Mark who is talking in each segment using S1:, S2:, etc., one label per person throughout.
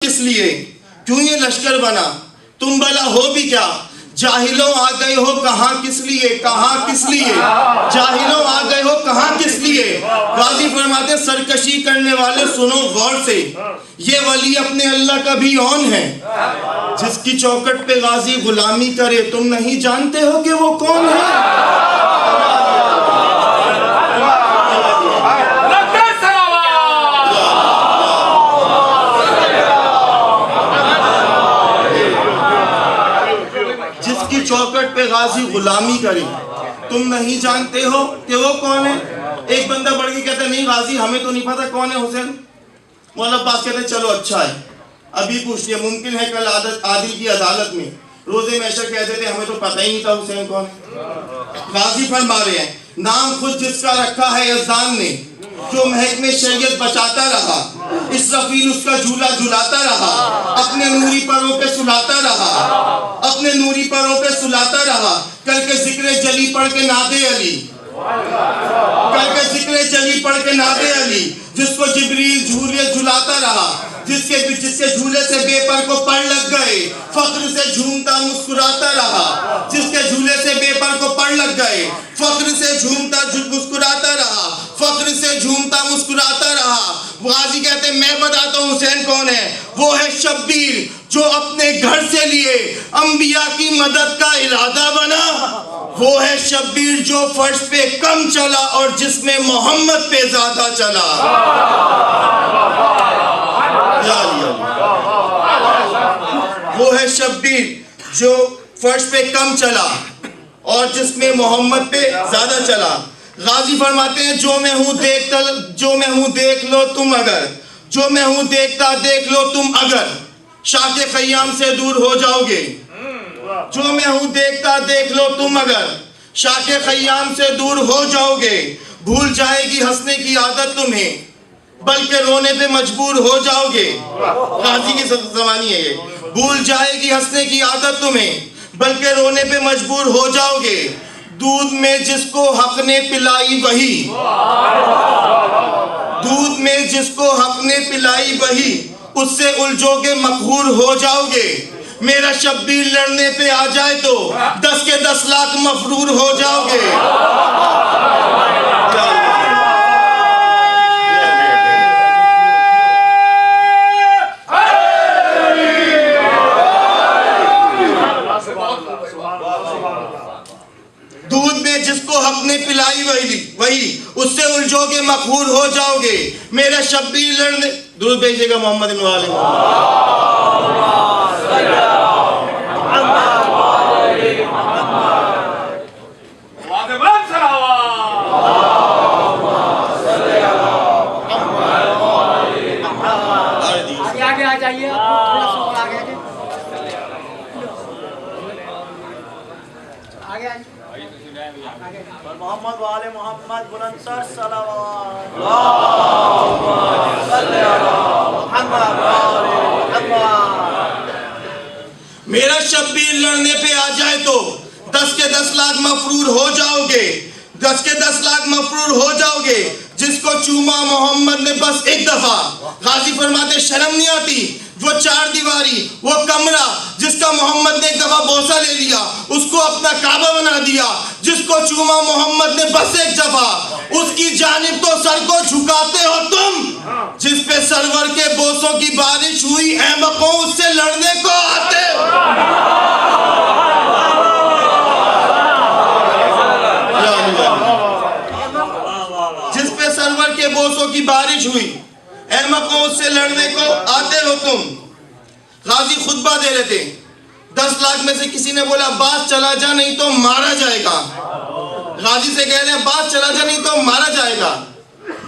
S1: किस लिए, क्यों ये लश्कर बना, तुम भला हो भी क्या, जाहिलों आ गए हो कहाँ किस लिए, कहाँ किस लिए, जाहिलों आ गए हो कहाँ किस लिए। गाजी फरमाते सरकशी करने वाले सुनो गौर से, ये वली अपने अल्लाह का भी ऑन है, जिसकी चौखट पे गाजी गुलामी करे, तुम नहीं जानते हो कि वो कौन है। जिसकी चौखट पे गाजी गुलामी करे, तुम नहीं जानते हो कि वो कौन है। एक बंदा बढ़ के कहता नहीं गाजी हमें तो नहीं पता कौन है हुसैन। मौला अब्बास कहते चलो अच्छा है, अभी पूछ लिया, मुमकिन है कल आदिल की अदालत में रोजे मैशर कहते थे हमें तो पता ही नहीं था हुसैन कौन है। गाजी फरमा रहे हैं नाम खुद जिसका रखा है यज़दान ने, जो महक में शरीयत बचाता रहा, इसराफील उसका झूला झुलाता रहा, अपने नूरी परों पे सुलाता रहा, अपने नूरी परों पे सुलाता रहा। करके जिक्र जली पढ़ के नादे अली, करके जिक्र जली पढ़ के नादे अली, जिसको जिब्रील झूले झुलाता रहा, जिसके झूले से बेपर को पर लग गए, फख्र से झूमता मुस्कुराता रहा, जिसके झूले से बेपर को पर लग गए, फख्र से झूमता मुस्कुराता रहा, फख्र से झूमता मुस्कुराता रहा। गाजी कहते मैं बताता हूँ हुसैन कौन है, वो है शब्बीर जो अपने घर से लिए अंबिया की मदद का इरादा बना, वो है शब्बीर जो फर्श पे कम चला और जिसमें मोहम्मद पे ज्यादा चला। वो है शब्बीर जो फर्श पे कम चला और जिसमें मोहम्मद पे ज्यादा चला। गाजी फरमाते हैं जो मैं हूं देख लो तुम अगर, जो मैं हूं देखता देख लो तुम अगर, शाके खयाम से दूर हो जाओगे। जो मैं हूं देखता देख लो तुम अगर, शाके खयाम से दूर हो जाओगे। भूल जाएगी हंसने की आदत तुम्हें, बल्कि रोने पे मजबूर हो जाओगे। गाजी की ज़बानी है ये, भूल जाएगी हंसने की आदत तुम्हें, बल्कि रोने पे मजबूर हो जाओगे। दूध में जिसको हक ने पिलाई वही, दूध में जिसको हक ने पिलाई वही, उससे उलझोगे मकहूर हो जाओगे। मेरा शब्बीर लड़ने पे आ जाए तो 10 के 10 लाख मफरूर हो जाओगे। दूध में जिसको हक ने पिलाई वही, उससे उलझोगे मकहूर हो जाओगे। मेरा शब्बीर लड़ने, दूध भेजिएगा मोहम्मद इब्न वाले।
S2: आगे आ जाइए,
S3: मोहम्मद वाले मोहम्मद बुलंदसर
S1: मेरा शब्बीर लड़ने पे आ जाए तो 10 के 10 लाख मफरूर हो जाओगे, 10 के 10 लाख मफरूर हो जाओगे। जिसको चूमा मोहम्मद ने बस एक दफा, गाजी फरमाते शर्म नहीं आती, वो 4 दीवारी, वो कमरा जिसका मोहम्मद ने एक दफा बोसा ले लिया, उसको अपना काबा बना दिया। जिसको चूमा मोहम्मद ने बस एक दफा, उसकी जानिब तो सर को झुकाते हो तुम। जिस पे सरवर के बोसों की बारिश हुई अहमकों, उससे लड़ने को आते हो। जिस पे सरवर के बोसों की बारिश हुई अहमकों, उससे लड़ने को आते हो तुम। गाजी खुतबा दे रहे थे, 10 लाख में से किसी ने बोला अब्बास चला जा नहीं तो मारा जाएगा। गाजी से कह रहे हैं अब्बास चला जा नहीं तो मारा जाएगा।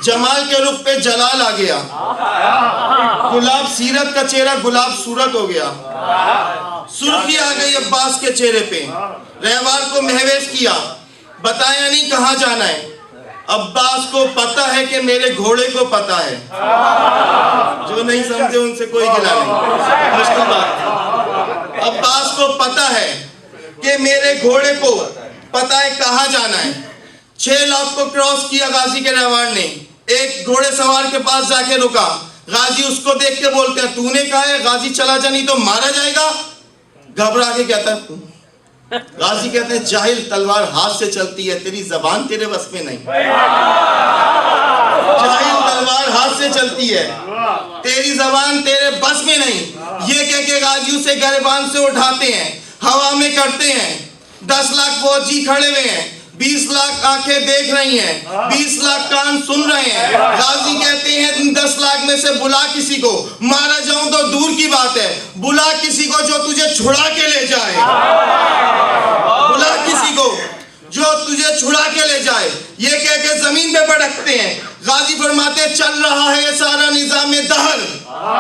S1: जमाल के रुख पे जलाल आ गया, गुलाब सीरत का चेहरा गुलाब सूरत हो गया, सुर्खी आ गई अब्बास के चेहरे पे। रहवार को महवेश किया, बताया नहीं कहाँ जाना है। अब्बास को पता है कि मेरे घोड़े को पता है, जो नहीं समझे उनसे कोई गिला नहीं, मुश्किल बात। अब्बास को पता है कि मेरे घोड़े को पता है कहाँ जाना है। 6 लाख को क्रॉस किया गाजी के रहवार ने, एक घोड़े सवार के पास जाके रुका। गाजी उसको देख के बोलते हैं तूने कहा है गाजी चला जा नहीं तो मारा जाएगा। घबरा के कहता है गाजी कहते हैं जाहिल तलवार हाथ से चलती है, तेरी जबान तेरे बस में नहीं। जाहिल तलवार हाथ से चलती है, तेरी जबान तेरे बस में नहीं। ये कह के गाजी उसे गिरबान से उठाते हैं, हवा में करते हैं। 10 लाख फौजी खड़े हुए हैं, 20 लाख आंखें देख रही हैं, 20 लाख कान सुन रहे हैं। गाजी कहते हैं 10 लाख में से बुला किसी को, मारा जाऊं तो दूर की बात है, बुला किसी को जो तुझे छुड़ा के ले जाए। बुला किसी को जो तुझे छुड़ा के ले जाए। ये कह के जमीन पे पटकते हैं। गाजी फरमाते चल रहा है ये सारा निजाम दहर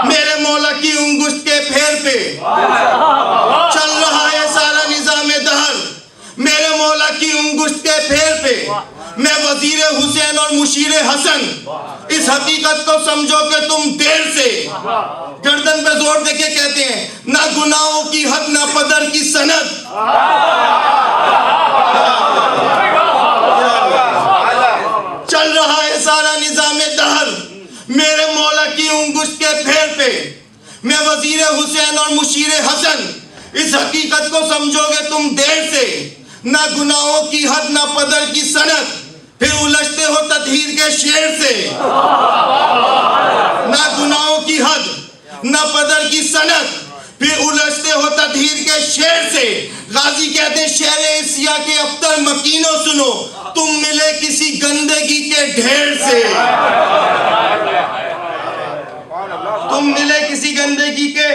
S1: मेरे मौला की उंगुष्ठ के फेर पे। चल रहा है सारा निजाम दहर मेरे मौला की उंगुष्ठ के फेर पे। मैं वजीर हुसैन और मुशीर हसन, इस हकीकत को समझो कि तुम देर से। गर्दन पे जोर देके कहते हैं ना गुनाहों की हद ना पदर की सनद। चल रहा है सारा निजाम दहर मेरे मौला की उंगुष्ठ के फेर पे। मैं वजीर हुसैन और मुशीर हसन, इस हकीकत को समझोगे तुम देर से। ना गुनाहों की हद ना पदर की सनद, फिर उलझते हो तदहीर के शेर से। ना गुनाहों की हद ना पदर की सनद, फिर उलझते हो तदहीर के शेर से। गाजी कहते शेर एशिया के अब्तर मकीनों सुनो, तुम मिले किसी गंदगी के ढेर से। तुम मिले किसी गंदगी के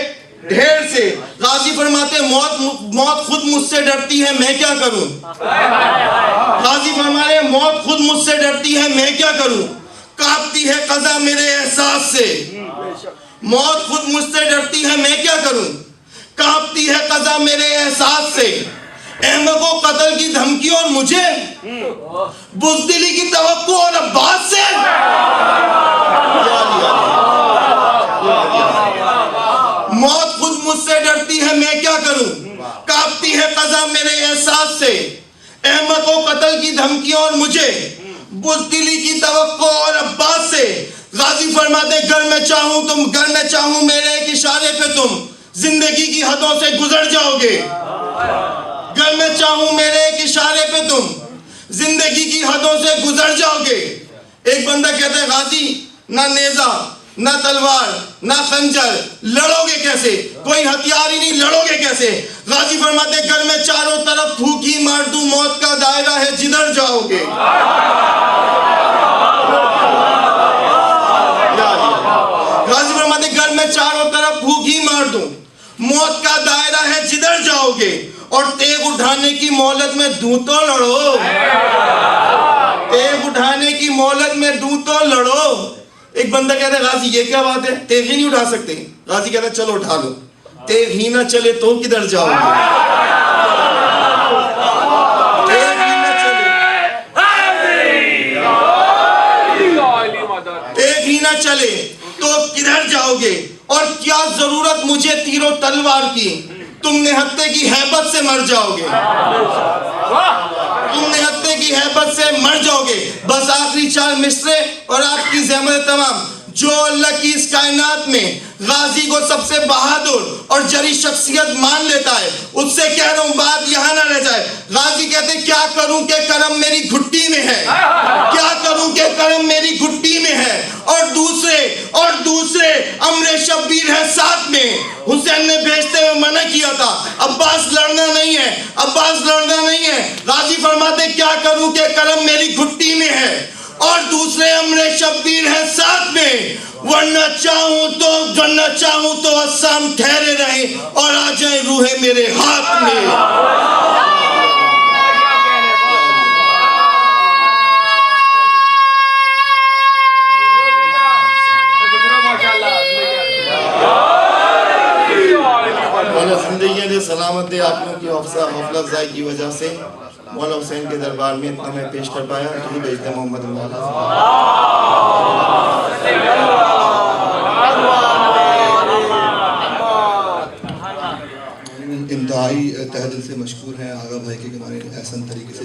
S1: ढेर से। गाजी फरमाते मौत खुद मुझसे डरती है मैं क्या करूं। गाजी फरमाते मौत खुद मुझसे डरती है मैं क्या करूं। कांपती है कज़ा मेरे एहसास से। मौत खुद मुझसे डरती है मैं क्या करूं। कांपती है कज़ा मेरे एहसास से। अहमद को कत्ल की धमकी और मुझे बुज़दिली की तवक्को और अब्बास से। मौत खुद मुझसे डरती है मैं क्या करूं। कांपती है कज़ा मेरे एहसास से। अहमद को कत्ल की धमकियों और मुझे बुज़दिली की तवक्को और अब्बास से। गाजी फरमाते घर में चाहूं मेरे एक इशारे पे तुम जिंदगी की हदों से गुजर जाओगे। घर में चाहूं मेरे एक इशारे पे तुम जिंदगी की हदों से गुजर जाओगे। एक बंदा कहता है गाजी ना नेजा ना तलवार ना खंजर, लड़ोगे कैसे। कोई हथियार ही नहीं, लड़ोगे कैसे। गाजी फरमाते घर में चारों तरफ फूक ही मार दूं, मौत का दायरा है जिधर जाओगे। गाजी फरमाते घर में चारों तरफ फूक ही मार दूं, मौत का दायरा है जिधर जाओगे। और तेग उठाने की मोहलत में दूं तो लड़ो। तेग उठाने की मोहलत में दूं तो लड़ो। एक बंदा कहता है गाजी ये क्या बात है, तेग ही नहीं उठा सकते। गाजी कहता है चलो उठा लो। तेग ही ना चले तो किधर जाओगे। तेग ही ना चले तो किधर जाओगे। और क्या जरूरत मुझे तीरों तलवार की, तुमने हत्ते की हैबत से मर जाओगे। तुमने हत्ते की हैबत से मर जाओगे। बस आखिरी 4 मिसरे और आपकी ज़हमत तमाम। जो अल्लाह की इस कायनात में गाजी को सबसे बहादुर और जरी शख्सियत मान लेता है, उससे कह रहा हूं बात यहां ना रह जाए। गाजी कहते क्या करूं के करम मेरी घुट्टी में है। क्या करूं के करम मेरी घुट्टी में है। और दूसरे अमरे शब्बीर है साथ में। हुसैन ने भेजते हुए मना किया था, अब्बास लड़ना नहीं है, अब्बास लड़ना नहीं है। गाजी फरमाते क्या करूं के करम मेरी घुट्टी में है। और दूसरे अमरे शब्बीर है साथ में। वरना चाहूं तो अस्साम ठहरे रहे और आ जाए रूहे मेरे हाथ में। जिंदगी दे सलामत दे। आप लोगों की हौसला अफजाई की वजह से मौला हुसैन के दरबार में इतना मैं पेश कर पाया। तो भेजते मोहम्मद
S4: इंतहाई तहे दिल से मशकूर हैं आगा भाई के हमारे एहसन तरीके से